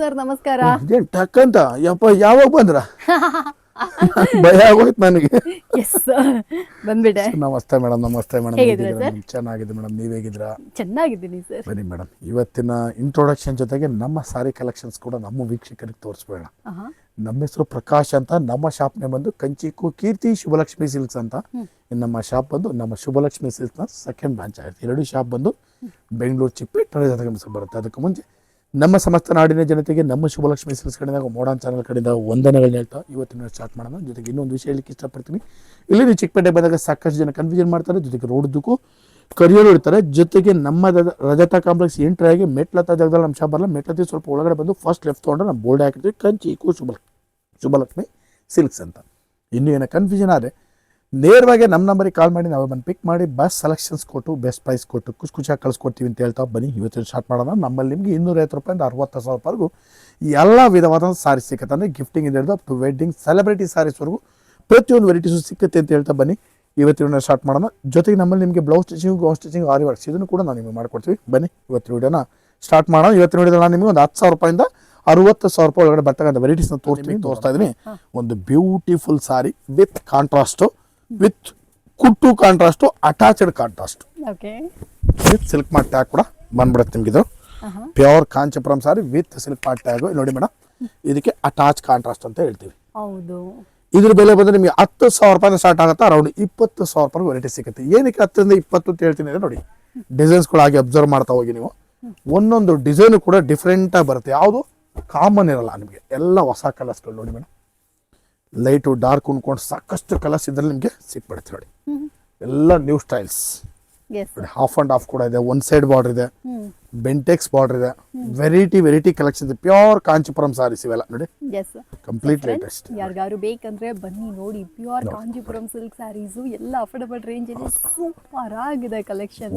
Sir ನಮಸ್ಕಾರ. ಇದೇನ್ ಟಕ್ ಅಂತ ಯಪ್ಪ ಯಾವಾಗ ಬಂದ್ರ ಭಯ ಆಗೋಯ್ತು ನನಗೆ. ಎಸ್ ಬಂದ್ಬಿಟ್ಟೆ. ನಮಸ್ತೆ ಮೇಡಮ್. ನಮಸ್ತೆ ಮೇಡಮ್. ಹೇಗಿದ್ದೀರಾ ಸರ್? ಚೆನ್ನಾಗಿದೆ ಮೇಡಮ್, ನೀವ್ ಹೇಗಿದ್ದೀರಾ? ಚೆನ್ನಾಗಿದ್ದೀನಿ ಸರ್. ಬನ್ನಿ ಮೇಡಮ್, ಇವತ್ತಿನ ಇಂಟ್ರೊಡಕ್ಷನ್ ಜೊತೆಗೆ ನಮ್ಮ ಸಾರಿ ಕಲೆಕ್ಷನ್ಸ್ ಕೂಡ ನಮ್ಮ ವೀಕ್ಷಕರಿಗೆ ತೋರಿಸ್ಬೇಡ. ನಮ್ಮ ಹೆಸರು ಪ್ರಕಾಶ್ ಅಂತ. ನಮ್ಮ ಶಾಪ್ನೇ ಬಂದು ಕಂಚಿಕು ಕೀರ್ತಿ ಶುಭಲಕ್ಷ್ಮಿ ಸಿಲ್ಕ್ಸ್ ಅಂತ. ನಮ್ಮ ಶಾಪ್ ಬಂದು ನಮ್ಮ ಶುಭಲಕ್ಷ್ಮಿ ಸಿಲ್ಕ್ಸ್ನ ಸೆಕೆಂಡ್ ಬ್ರಾಂಚ್ ಆಗುತ್ತೆ. ಎರಡು ಶಾಪ್ ಬಂದು ಬೆಂಗಳೂರು ಚಿಕ್ಕಪೇಟೆ ಬರುತ್ತೆ. ಅದಕ್ಕೆ ಮುಂಚೆ ನಮ್ಮ ಸಮಸ್ತ ನಾಡಿನ ಜನತೆಗೆ ನಮ್ಮ ಶುಭಲಕ್ಷ್ಮಿ ಸಿಲ್ಕ್ಸ್ ಕಡೆಯಿಂದ ಮಾಡರ್ನ್ ಚಾನಲ್ ಕಡೆಯಿಂದ ವಂದನೆಗಳನ್ನ ಹೇಳ್ತಾ ಇವತ್ತಿನ ಸ್ಟಾರ್ಟ್ ಮಾಡೋಣ. ಜೊತೆಗೆ ಇನ್ನೊಂದು ವಿಷಯ ಹೇಳಲಿಕ್ಕೆ ಇಷ್ಟಪಡ್ತೀನಿ. ಇಲ್ಲಿ ನೀವು ಚಿಕ್ಕಪೇಟೆ ಬಂದಾಗ ಸಾಕಷ್ಟು ಜನ ಕನ್ಫ್ಯೂಷನ್ ಮಾಡ್ತಾರೆ. ಜೊತೆಗೆ ರೋಡ್ದಕ್ಕೂ ಕರಿಯೋರು ಇರ್ತಾರೆ. ಜೊತೆಗೆ ನಮ್ಮ ರಜತಾ ಕಾಂಪ್ಲೆಕ್ಸ್ ಎಂಟ್ರಿ ಆಗಿ ಮೆಟ್ಲತ್ತ ಜಾಗದಲ್ಲಿ ನಮ್ಮ ಶಾಪ್ ಬರಲ್ಲ. ಮೆಟ್ಲತ್ತಿ ಸ್ವಲ್ಪ ಒಳಗಡೆ ಬಂದು ಫಸ್ಟ್ ಲೆಫ್ಟ್ ತೊಗೊಂಡ್ರೆ ನಮ್ಮ ಬೋರ್ಡ್ ಹಾಕಿರ್ತೀವಿ ಕಂಚಿಕು ಶುಭಲಕ್ಷ್ಮಿ ಸಿಲ್ಕ್ಸ್ ಅಂತ. ಇನ್ನೂ ಏನೋ ಕನ್ಫ್ಯೂಷನ್ ಆದರೆ ನೇರವಾಗಿ ನಮ್ಮ ನಂಬರಿಗೆ ಕಾಲ್ ಮಾಡಿ ನಾವು ಬಂದು ಪಿಕ್ ಮಾಡಿ ಬಸ್ ಸೆಲೆಕ್ಷನ್ಸ್ ಕೊಟ್ಟು ಬೆಸ್ಟ್ ಪ್ರೈಸ್ ಕೊಟ್ಟು ಖುಷಿಯಾಗಿ ಕಳಿಸ್ಕೊಡ್ತೀವಿ ಅಂತ ಹೇಳ್ತಾ ಬನ್ನಿ ಇವತ್ತಿನ ಸ್ಟಾರ್ಟ್ ಮಾಡೋಣ. ನಮ್ಮಲ್ಲಿ ನಿಮಗೆ 250 ರೂಪಾಯಿಂದ 60,000 ರೂಪಾಯಿಗೂ ಎಲ್ಲ ವಿಧವಾದ ಸಾರೀಸ್ ಸಿಗುತ್ತೆ. ಅಂದರೆ ಗಿಫ್ಟಿಂಗ್ ಇಂದ ಹಿಡಿದು ಅಪ್ ಟು ವೆಡ್ಡಿಂಗ್ ಸೆಲೆಬ್ರಿಟಿ ಸಾರೀಸ್ವರೆಗೂ ಪ್ರತಿಯೊಂದು ವೆರೈಟೀಸು ಸಿಗುತ್ತೆ ಅಂತ ಹೇಳ್ತಾ ಬನ್ನಿ ಇವತ್ತಿನ ಸ್ಟಾರ್ಟ್ ಮಾಡೋಣ. ಜೊತೆಗೆ ನಮ್ಮಲ್ಲಿ ನಿಮಗೆ ಬ್ಲೌಸ್ ಸ್ಟಿಚಿಂಗ್ ಆರಿ ವರ್ಕ್ಸ್ ಇದನ್ನು ಕೂಡ ನಾವು ನಿಮಗೆ ಮಾಡಿಕೊಡ್ತೀವಿ. ಬನ್ನಿ ಇವತ್ತಿನ ವಿಡಿಯೋನ ಸ್ಟಾರ್ಟ್ ಮಾಡೋಣ. ಇವತ್ತಿನ ವಿಡಿಯೋದಲ್ಲಿ ನಾನು ನಿಮಗೆ ಒಂದು 10,000 ರೂಪಾಯಿಂದ 60,000 ರೂಪಾಯಿ ಒಳಗಡೆ ಬರ್ತಕ್ಕಂಥ ವೆರೈಟೀಸ್ನ ತೋರಿಸ್ತಾ ಇದ್ದೀನಿ. ಒಂದು beautiful sari with contrast, with ಕುಟ್ಟು contrast, attached contrast with silk mark tag ಕೂಡ ಬಂದ್ಬಿಡುತ್ತೆ ನಿಮ್ಗೆ. ಇದು pure Kanchipuram sari with silk mark tag ನೋಡಿ ಮೇಡಮ್. ಇದಕ್ಕೆ ಅಟ್ಯಾಚ್ ಕಾಂಟ್ರಾಸ್ಟ್ ಅಂತ ಹೇಳ್ತೀವಿ. ಇದ್ರ ಬೆಲೆ ಬಂದ್ರೆ ನಿಮಗೆ 10,000 ರೂಪಾಯಿಂದ ಸ್ಟಾರ್ಟ್ ಆಗುತ್ತೆ. ಅರೌಂಡ್ 20,000 ರೂಪಾಯಿ ವೆರೈಟಿ ಸಿಗುತ್ತೆ. ಏನಕ್ಕೆ 10ರಿಂದ 20 ಅಂತ ಹೇಳ್ತೀನಿ ನೋಡಿ, ಡಿಸೈನ್ಸ್ಗಳು ಆಗಿ ಅಬ್ಸರ್ವ್ ಮಾಡ್ತಾ ಹೋಗಿ ನೀವು. ಒಂದೊಂದು ಡಿಸೈನ್ ಕೂಡ ಡಿಫ್ರೆಂಟ್ ಆಗಿ ಬರುತ್ತೆ. ಯಾವುದು ಕಾಮನ್ ಇರಲ್ಲ ನಿಮಗೆ. ಎಲ್ಲ ಹೊಸ ಕಲರ್ಸ್ಗಳು ನೋಡಿ ಮೇಡಮ್. ಲೈಟು ಡಾರ್ಕ್ ಉಣ್ಕೊಂಡು ಸಾಕಷ್ಟು ಕಲರ್ಸ್ ಇದ್ರಲ್ಲಿ ನಿಮಗೆ ಸಿಕ್ಬಿಡುತ್ತೆ ನೋಡಿ. ಎಲ್ಲ new styles. Half and half ಕೂಡ ಇದೆ. ಒನ್ ಸೈಡ್ ಬಾರ್ಡರ್ ಇದೆ, ಬೆಂಟೆಕ್ಸ್ ಬಾರ್ಡರ್ ಇದೆ. Variety collection. Pure Kanchipuram saris ಇವೆಲ್ಲ ನೋಡಿ. Complete latest. ಯಾರಿಗಾರು ಬೇಕಂದ್ರೆ ಬನ್ನಿ ನೋಡಿ. ಪ್ಯೂರ್ ಕಾಂಚೀಪುರಂ ಸಿಲ್ಕ್ ಸ್ಯಾರೀಸ್ ಎಲ್ಲ ಅಫೋರ್ಡಬಲ್ ರೇಂಜ್ ಅಲ್ಲಿ ಸೂಪರ್ ಆಗಿದೆ ಕಲೆಕ್ಷನ್.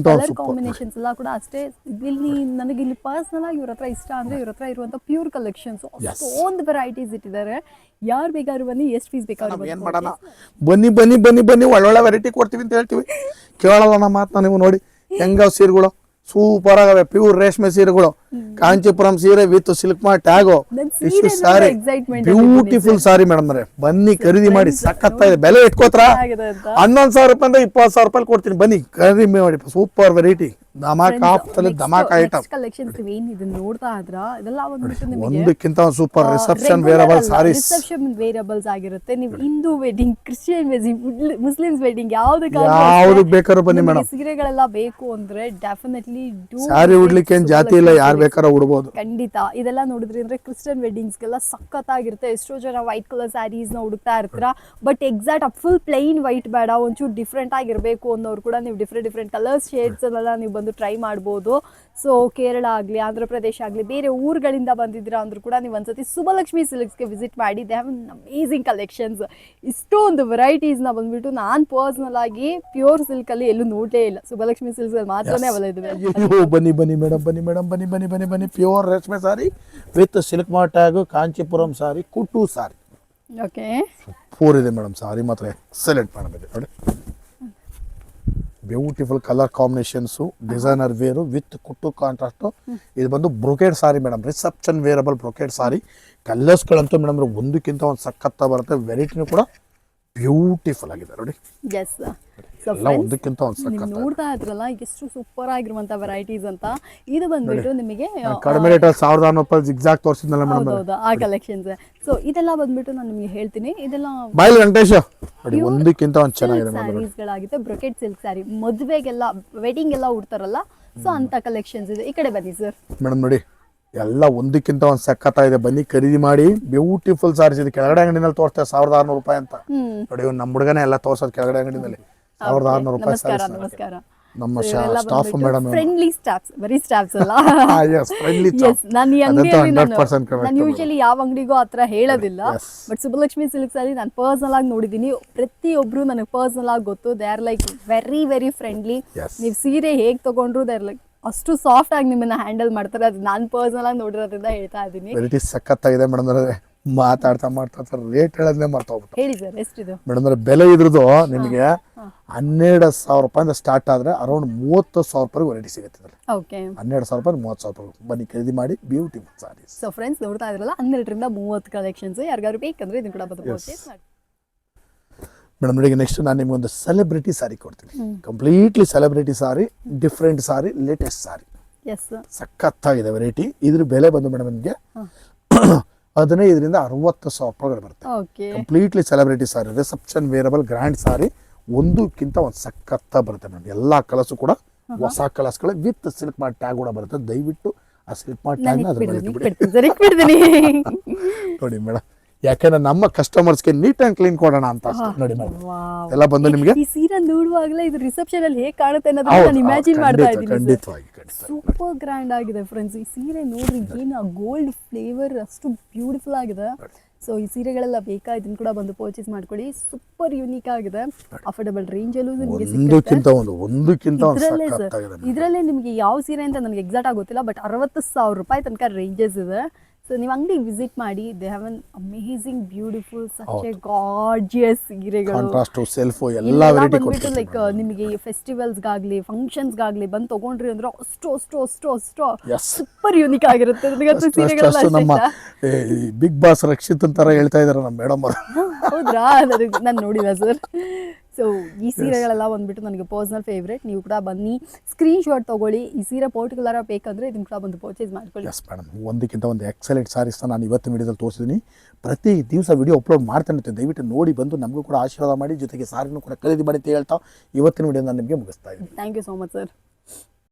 ಕಲರ್ ಕಾಂಬಿನೇಷನ್ಸ್ ಎಲ್ಲ ಕೂಡ ಅಷ್ಟೇ. ಇಲ್ಲಿ ನನಗೆ ಇಲ್ಲಿ ಪರ್ಸನಲ್ ಆಗಿ ಇವ್ರ ಹತ್ರ ಇಷ್ಟ ಅಂದ್ರೆ ಇವ್ರ ಹತ್ರ ಇರುವಂತ ಪ್ಯೂರ್ ಕಲೆಕ್ಷನ್ಸ್ ಅಷ್ಟೊಂದು ವೆರೈಟೀಸ್ ಇಟ್ಟಿದ್ದಾರೆ. ಯಾರು ಬೇಕಾದ್ರೂ ಬನ್ನಿ, ಎಷ್ಟು ಪೀಸ್ ಬೇಕಾದ್ರೂ ಏನ್ ಮಾಡೋಣ, ಬನ್ನಿ ಒಳ್ಳೊಳ್ಳೆ ವೆರೈಟಿ ಕೊಡ್ತೀವಿ ಅಂತ ಹೇಳ್ತೀವಿ. ಕೇಳಲ್ಲ ನಮ್ಮ ಮಾತನ್ನ ನೀವು ನೋಡಿ. ಹೆಂಗ ಸೀರೆಗಳು ಸೂಪರ್ ಆಗವೆ. ಪ್ಯೂರ್ ರೇಷ್ಮೆ ಸೀರೆಗಳು, ಕಾಂಚೀಪುರಂ ಸೀರೆ with silk mark tag, tissue sorry, beautiful sorry madam. ಬನ್ನಿ ಖರೀದಿ ಮಾಡಿ. ಸಖತ್ತಾಗಿದೆ. ಬೆಲೆ ಇಟ್ಕೋತ್ರ 11,000 ರೂಪಾಯಿಂದ 20,000 ರೂಪಾಯಿ ಕೊಡ್ತೀನಿ. ಬನ್ನಿ ಖರೀದಿ ಮಾಡಿ. ಸೂಪರ್ ವೆರೈಟಿ, ಧಮಾಕ ಐಟಮ್ ಕಲೆಕ್ಷನ್ಸ್. ನೋಡ್ತಾ ಇದ್ರ ಇದೆಲ್ಲ ಒಂದಕ್ಕಿಂತ super reception wearable saris. Reception wearables ಆಗಿರುತ್ತೆ. ನೀವು Hindu wedding, Christian wedding, Muslims wedding ಯಾವ್ದಕ್ ಬೇಕಾದ್ರೂ ಬನ್ನಿ ಮೇಡಮ್. ಸೀರೆಗಳೆಲ್ಲ ಬೇಕು ಅಂದ್ರೆ ಡೆಫಿನೆಟ್ಲಿ ಸಾರಿ ಉಡ್ಲಿಕ್ಕೆ ಏನ್ ಜಾತಿ ಇಲ್ಲ, ಯಾರು ಬೇಕಾದ್ರೂ ಉಡ್ಬೋದು. ಖಂಡಿತ. ಇದೆಲ್ಲ ನೋಡಿದ್ರಿ ಅಂದ್ರೆ ಕ್ರಿಶ್ಚಿಯನ್ ವೆಡ್ಡಿಂಗ್ಸ್ಗೆಲ್ಲ ಸಖತ್ತಾಗಿರುತ್ತೆ. ಎಷ್ಟೋ ಜನ ವೈಟ್ ಕಲರ್ ಸ್ಯಾರೀಸ್ ನ ಹುಡುಕ್ತಾ ಇರ್ತೀರಾ. But exact full plain white ಬೇಡ, ಒಂಚೂರು ಡಿಫ್ರೆಂಟ್ ಆಗಿರ್ಬೇಕು ಅನ್ನೋರು ಕೂಡ ನೀವು ಡಿಫ್ರೆಂಟ್ ಕಲರ್ಸ್ ಶೇಡ್ಸ್ ಅಲ್ಲೆಲ್ಲ ನೀವು ಬಂದು ಟ್ರೈ ಮಾಡ್ಬೋದು. ಸೊ ಕೇರಳ ಆಗಲಿ, ಆಂಧ್ರ ಪ್ರದೇಶ ಆಗಲಿ, ಬೇರೆ ಊರುಗಳಿಂದ ಬಂದಿದ್ದೀರಾ ಅಂದ್ರೂ ಕೂಡ ನೀವು ಒಂದ್ಸತಿ ಶುಭಲಕ್ಷ್ಮಿ ಸಿಲ್ಕ್ಸ್ಗೆ ವಿಸಿಟ್ ಮಾಡಿ. They have amazing collections. ಇಷ್ಟೊಂದು ವೆರೈಟೀಸ್ನ ಬಂದ್ಬಿಟ್ಟು ನಾನು ಪರ್ಸನಲ್ ಆಗಿ ಪ್ಯೂರ್ ಸಿಲ್ಕಲ್ಲಿ ಎಲ್ಲೂ ನೋಡಲೇ ಇಲ್ಲ. ಶುಭಲಕ್ಷ್ಮಿ ಸಿಲ್ಕ್ಸ್ ಅಲ್ಲಿ ಮಾತ್ರನೇ ಅವಲ್ಲ ಇದುವೆ. ಬನ್ನಿ ಮೇಡಮ್, ಬನ್ನಿ. ಪ್ಯೂರ್ ರೇಷ್ಮೆ sari with silk mark tag, Kanchipuram sari, ಕುಟ್ಟು ಸಾರಿ. ಓಕೆ, ಫೋರ್ ಇದೆ ಮೇಡಮ್. ಸಾರಿ ಮಾತ್ರ ಎಕ್ಸಲೆಂಟ್ ಮೇಡಮ್ ಇದೆ ನೋಡಿ. Beautiful colour combinations, designer wear with ಕುಟ್ಟು ಕಾಂಟ್ರಾಸ್ಟು. ಇದು ಬಂದು brocade sari madam. Reception wearable brocade sari. ಕಲರ್ಸ್ಗಳಂತೂ ಮೇಡಮ್ ಒಂದಕ್ಕಿಂತ ಒಂದು ಸಖತ್ತ ಬರುತ್ತೆ. ವೆರೈಟಿನೂ ಕೂಡ ಬ್ಯೂಟಿಫುಲ್ ಆಗಿದೆ ನೋಡಿ. ಒಂದಕ್ಕಿಂತ ಒಂದು ಸಖತ್ ನೋಡ್ತಾ ಇದ್ರಲ್ಲ ಎಷ್ಟು ಸೂಪರ್ ಆಗಿರುವಂತ ವೆರೈಟೀಸ್ ಅಂತ. ಇದು ಬಂದ್ಬಿಟ್ಟು ನಿಮಗೆ ಕಡಿಮೆ ರೇಟ್ 1,600 ರೂಪಾಯಿ ಜಿಗ್ಜಾಗ್ ತೋರಿಸಿದ್ನಲ್ಲ ಮೇಡಮ್. ಹೌದು, ಆ ಕಲೆಕ್ಷನ್ಸ್. ಸೊ ಇದೆಲ್ಲ ಬಂದ್ಬಿಟ್ಟು ನಾನು ನಿಮಗೆ ಹೇಳ್ತೀನಿ. ಇದೆಲ್ಲ ಬಾಯ್ಲ್ ವೆಂಕಟೇಶ್ ನೋಡಿ, ಒಂದಕ್ಕಿಂತ ಒಂದು ಚೆನ್ನಾಗಿದೆ ಸ್ಯಾರೀಸ್ ಗಳಾಗಿದೆ. ಬ್ರೊಕೆಟ್ ಸಿಲ್ಕ್ ಸ್ಯಾರಿ, ಮದುವೆಗೆಲ್ಲ ವೆಡ್ಡಿಂಗ್ ಎಲ್ಲ ಉಡ್ತಾರಲ್ಲ, ಸೊ ಅಂತ ಕಲೆಕ್ಷನ್ಸ್ ಇದೆ. ಈ ಕಡೆ ಬನ್ನಿ ಸರ್ ಮೇಡಮ್. ನೋಡಿ ಎಲ್ಲ ಒಂದಕ್ಕಿಂತ ಒಂದು ಸಖತ್ತ ಇದೆ. ಬನ್ನಿ ಖರೀದಿ ಮಾಡಿ. ಬ್ಯೂಟಿಫುಲ್ ಸಾರೀಸ್ ಇದೆ. ಕೆಳಗಡೆ ಅಂಗಡಿನಲ್ಲಿ ತೋರಿಸ್ತೇವೆ 1,600 ರೂಪಾಯಿ ಅಂತ ನೋಡಿ. ನಮ್ಮ ಹುಡುಗನೇ ಎಲ್ಲ ತೋರ್ಸೋದು ಕೆಳಗಡೆ ಅಂಗಡಿನಲ್ಲಿ 1,600 ರೂಪಾಯಿ. ನಮಸ್ಕಾರ. ನಮ್ಮ ಸ್ಟಾಫ್ ಮೇಡಮ್, ಫ್ರೆಂಡ್ಲಿ ಸ್ಟಾಫ್ಸ್, ಬರೀ ಸ್ಟಾಫ್ಸ್ ಅಲ್ಲ. ನಾನು ಯೂಶಲಿ ಯಾವ ಅಂಗಡಿಗೂ ಆತರ ಹೇಳೋದಿಲ್ಲ. ಬಟ್ ಶುಭಲಕ್ಷ್ಮಿ ಸಿಲ್ಕ್ಸ್ ಅಲ್ಲಿ ನಾನು ಪರ್ಸನಲ್ ಆಗಿ ನೋಡಿದೀನಿ. ಪ್ರತಿಯೊಬ್ರು ನನಗೆ ಪರ್ಸನಲ್ ಆಗಿ ಗೊತ್ತು. They are like very friendly. ನೀವು ಸೀರೆ ಹೇಗ್ ತಗೊಂಡ್ರು ದೇ ಆರ್ ಲೈಕ್ ಅಷ್ಟು ಸಾಫ್ಟ್ ಆಗಿ ನಿಮ್ಮನ್ನ ಹ್ಯಾಂಡಲ್ ಮಾಡ್ತಾರೆ. ಅದು ನಾನು ಪರ್ಸನಲ್ ಆಗಿ ನೋಡಿರೋದ್ರಿಂದ ಹೇಳ್ತಾ ಇದ್ದೀನಿ. ವೆರೈಟಿ ಸಖತ್ತಾಗಿದೆ ಮೇಡಮ್. ಮಾತಾಡ್ತಾ ರೇಟ್ ಹೇಳೋದನ್ನೇ ಮರ್ತೋಗ್ಬಿಟ್ಟು ಹೇಳಿ ಸರ್ ಎಷ್ಟಿದು? ಮೇಡಮ್ ಅಂದ್ರೆ ಬೆಲೆ ಇದ್ರದ್ದು ನಿಮಗೆ 12,000 ರೂಪಾಯಿಂದ ಸ್ಟಾರ್ಟ್ ಆದರೆ ಅರೌಂಡ್ 30,000 ರೂಪಾಯಿ ವೆರೈಟಿ ಸಿಗುತ್ತೆ ಇದರಲ್ಲಿ. ಓಕೆ 12,000 ರೂಪಾಯಿ 30,000 ರೂಪಾಯಿ ಬನ್ನಿ ಖರೀದಿ ಮಾಡಿ ಬ್ಯೂಟಿಫುಲ್ ಸಾರೀಸ್. ಸೊ ಫ್ರೆಂಡ್ಸ್ ನೋಡ್ತಾ ಇದ್ರಲ್ಲ 12ರಿಂದ 30 ಕಲೆಕ್ಷನ್ಸ್ ಯಾರಿಗಾರು ಬೇಕಂದ್ರೆ ಇದನ್ನ ಕೂಡ ಬಂದು ಪರ್ಚೇಸ್ ಮಾಡಿ. ಮೇಡಮ್ ನೋಡಿ ನೆಕ್ಸ್ಟ್ ನಾನು ನಿಮ್ಗೊಂದು ಸೆಲೆಬ್ರಿಟಿ ಸಾರಿ ಕೊಡ್ತೀನಿ. ಕಂಪ್ಲೀಟ್ಲಿ ಸೆಲೆಬ್ರಿಟಿ ಸಾರಿ, ಡಿಫ್ರೆಂಟ್ ಸಾರಿ, ಲೇಟೆಸ್ಟ್ ಸಾರಿ, ಎಸ್ ಸಖತ್ತಾಗಿದೆ ವೆರೈಟಿ. ಇದ್ರ ಬೆಲೆ ಬಂದು ಮೇಡಮ್ ನಿಮಗೆ 15ರಿಂದ 60,000 ರೂಪಾಯಿಗಳು ಬರುತ್ತೆ. ಓಕೆ ಕಂಪ್ಲೀಟ್ಲಿ ಸೆಲೆಬ್ರಿಟಿ ಸಾರಿ, ರಿಸೆಪ್ಷನ್ ವೇರಬಲ್ ಗ್ರ್ಯಾಂಡ್ ಸಾರಿ, ಒಂದಕ್ಕಿಂತ ಒಂದು ಸಖತ್ತ ಬರುತ್ತೆ ಮೇಡಮ್. ಎಲ್ಲ ಕಲರ್ಸು ಕೂಡ ಹೊಸ ಕಲರ್ಸ್ಗಳು ವಿತ್ ಸಿಲ್ಕ್ ಮಾರ್ಟ್ ಟ್ಯಾಗ್ ಕೂಡ ಬರುತ್ತೆ. ದಯವಿಟ್ಟು ಆ ಸಿಲ್ಕ್ ಮಾರ್ಟ್ ಟ್ಯಾಗ್ನ ಅದ್ರ ಮೇಲೆ ಇಟ್ಬಿಡಿ ನೋಡಿ ಮೇಡಮ್, ಯಾಕಂದ್ರೆ ನಮ್ಮ ಕಸ್ಟಮರ್ಸ್ಗೆ ನೀಟ್ ಅಂಡ್ ಕ್ಲೀನ್ ಕೊಡೋಣ ಅಂತ ಅಷ್ಟೇ. ನೋಡಿ ಮೇಡಮ್ ಎಲ್ಲ ಬಂದು ನಿಮಗೆ ಈ ಸೀರೆ ನೋಡುವಾಗಲೇ ಇದು ರಿಸೆಪ್ಷನ್ ಅಲ್ಲಿ ಹೇಗೆ ಕಾಣುತ್ತೆ ಅನ್ನೋದನ್ನ ನಾನು ಇಮ್ಯಾಜಿನ್ ಮಾಡ್ತಾ ಇದ್ದೀನಿ. ಖಂಡಿತವಾಗಿ ಸೂಪರ್ ಗ್ರ್ಯಾಂಡ್ ಆಗಿದೆ ಫ್ರೆಂಡ್ಸ್. ಈ ಸೀರೆ ನೋಡ್ರಿ, ಏನು ಗೋಲ್ಡ್ ಫ್ಲೇವರ್ ಅಷ್ಟು ಬ್ಯೂಟಿಫುಲ್ ಆಗಿದೆ. ಸೊ ಈ ಸೀರೆಗಳೆಲ್ಲ ಬೇಕಾ ಇದನ್ನ ಕೂಡ ಬಂದು ಪರ್ಚೇಸ್ ಮಾಡ್ಕೊಳ್ಳಿ. ಸೂಪರ್ ಯೂನಿಕ್ ಆಗಿದೆ, ಅಫೋರ್ಡಬಲ್ ರೇಂಜ್ ಅಲ್ಲೂ ನಿಮಗೆ ಒಂದಕ್ಕಿಂತ ಒಂದು ಸಖತ್ತಾಗಿದೆ. ಇದರಲ್ಲೇ ನಿಮಗೆ ಯಾವ ಸೀರೆ ಅಂತ ನನಗೆ ಎಕ್ಸಾಕ್ಟ್ ಆಗಿ ಗೊತ್ತಿಲ್ಲ, ಬಟ್ 60,000 ರೂಪಾಯಿ ತನಕ ರೇಂಜಸ್ ಇದೆ. ಸೊ ನೀವು ಅಂಗಡಿಗೆ ವಿಸಿಟ್ ಮಾಡಿ, they have an amazing beautiful such A gorgeous ಸೀರೆಗಳು. ಕಾಂಟ್ರಾಸ್ಟ್ ಸೆಲ್ಫ್ ಎಲ್ಲ ವೆರೈಟಿ ಬಂದ್ಬಿಟ್ಟು ಲೈಕ್ ನಿಮಗೆ ಫೆಸ್ಟಿವಲ್ಸ್ಗಾಗಲಿ ಫಂಕ್ಷನ್ಸ್ಗಾಗಲಿ ಬಂದು ತಗೊಂಡ್ರಿ ಅಂದ್ರೆ ಅಷ್ಟು ಸೂಪರ್ ಯೂನಿಕ್ ಆಗಿರುತ್ತೆ. ನನಗಂತೂ ಸೀರೆಗಳೆಲ್ಲ ನಮ್ಮ ಬಿಗ್ ಬಾಸ್ ರಕ್ಷಿತ್ ಅಂತಾರ ಹೇಳ್ತಾ ಇದಾರೆ ನಮ್ಮ ಮೇಡಮ್ ಅವರು. ಹೌದ್ರಾ? ನಾನು ನೋಡಿಲ್ಲ ಸರ್. ಸೊ ಈ ಸೀರೆಗಳೆಲ್ಲ ಬಂದ್ಬಿಟ್ಟು ನನಗೆ ಪರ್ಸನಲ್ ಫೇವ್ರೇಟ್. ನೀವು ಕೂಡ ಬನ್ನಿ, ಸ್ಕ್ರೀನ್ ಶಾಟ್ ತೊಗೊಳ್ಳಿ. ಈ ಸೀರೆ ಪರ್ಟಿಕ್ಯುಲರ್ ಬೇಕಂದ್ರೆ ಇದನ್ನ ಕೂಡ ಬಂದು ಪರ್ಚೇಸ್ ಮಾಡ್ಕೊಳ್ಳಿ. ಎಸ್ ಮೇಡಮ್, ಒಂದಕ್ಕಿಂತ ಒಂದು ಎಕ್ಸಲೆಂಟ್ ಸಾರೀಸ್ನ ನಾನು ಇವತ್ತಿನ ವಿಡಿಯೋದಲ್ಲಿ ತೋರಿಸಿದ್ದೀನಿ. ಪ್ರತಿ ದಿವಸ ವಿಡಿಯೋ ಅಪ್ಲೋಡ್ ಮಾಡ್ತಾನೆ ಇರ್ತೀನಿ. ದಯವಿಟ್ಟು ನೋಡಿ ಬಂದು ನಮಗೂ ಕೂಡ ಆಶೀರ್ವಾದ ಮಾಡಿ, ಜೊತೆಗೆ ಸಾರಿನೂ ಕೂಡ ಖರೀದಿ ಮಾಡಿ ಅಂತ ಹೇಳ್ತಾ ಇವತ್ತಿನ ವಿಡಿಯೋ ನಾನು ನಿಮಗೆ ಮುಗಿಸ್ತಾ ಇದ್ದೀನಿ. Thank you so much sir.